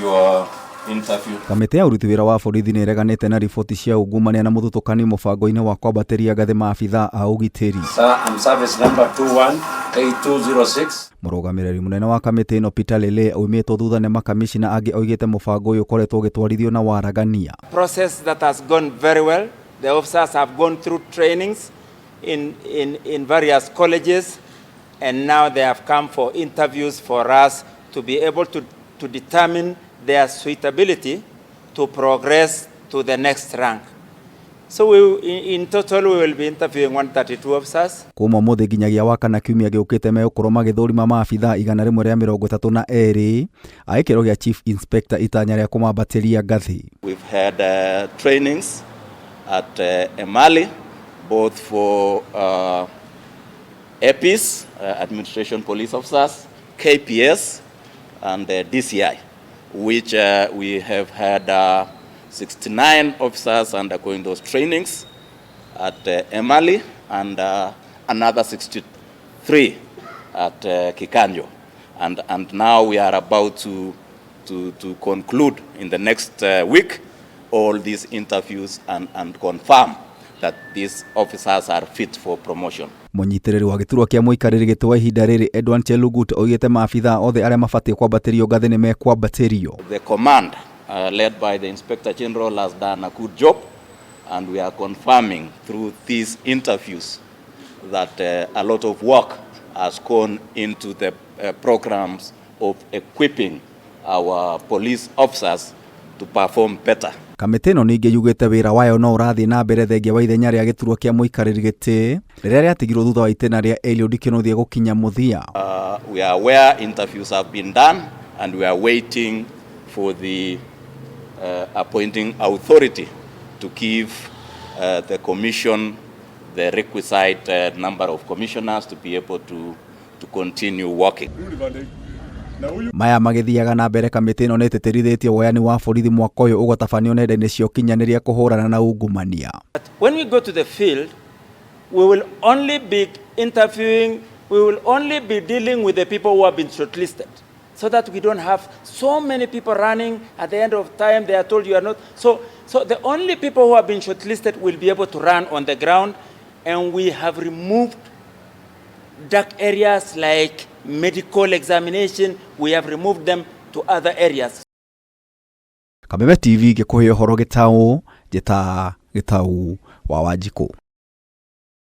Your interview. Kamĩtĩ ya ũruti wĩra wa borithi nĩ ĩreganĩte na riboti cia ungumania na mũthutũkanio mũbango-inĩ wa kwambatĩria ngathĩ maabithaa a ũgitĩri. Sir, I'm service number 218206. Mũrũgamĩrĩri mũnene wa kamĩtĩ ĩno Peter Lele oimĩtwo thutha nĩ makamishina angĩ oigĩte mũbango ũyũ ũkoretwo ũgĩtwarithio na waragania. Process that has gone very well. The officers have gone through trainings in various colleges, and now they have come for interviews for us to be able to determine their suitability to progress to the next rank. So in total we will be interviewing 132 officers. Kuma mũthĩ nginyagia wakana kiumia gĩũkĩte megũkorwo magĩthũrima maabithaa 132 a gĩkĩro gĩa chief inspector itanya rĩa kũmambatĩria ngathĩ. We've had trainings at Emali, both for APs, administration police officers, KPS, and DCI, which we have had 69 officers undergoing those trainings at Emali, and another 63 at Kikanjo. And now we are about to conclude in the next week all these interviews and confirm that these officers are fit for promotion. Mũnyitĩrĩri wa gĩturwa kĩa mũikarĩri gĩtĩ wa ihinda rĩrĩ Edward Chelugut oigĩte maabithaa othe arĩa mabatie kwambatĩrio ngathĩ nĩ mekwambatĩrio. The command led by the Inspector General has done a good job, and we are confirming through these interviews that a lot of work has gone into the programs of equipping our police officers to perform better. Kamĩtĩ ĩno ningĩ yugĩte wĩra wayo no ũrathiĩ na mbere thengia wa ithenya rĩa gĩturwa kĩa mũikarĩri gĩtĩ rĩrĩa rĩatigirwo thutha wa itĩna rĩa Eliud Kĩnuthia gũkinya mũthia. We are aware interviews have been done, and we are waiting for the appointing authority to give the commission the requisite number of commissioners to be able to continue working. Maya magĩthiaga na mbere kamĩtĩ ĩno nĩ ĩtĩtĩrithĩtie woyani wa borithi mwaka ũyũ ũgũtabanio nenda-inĩ cia ũkinyanĩria kũhũrana na ungumania. When we go to the field, we will only be interviewing, we will only be dealing with the people who have been shortlisted, so that we don't have so many people running at the end of time. They are told you are not. So the only people who have been shortlisted will be able to run on the ground, and we have removed dark areas like medical examination. We have removed them to other areas. Kameme TV gĩkũhe ũhoro gĩtaũ wa Wanjikũ.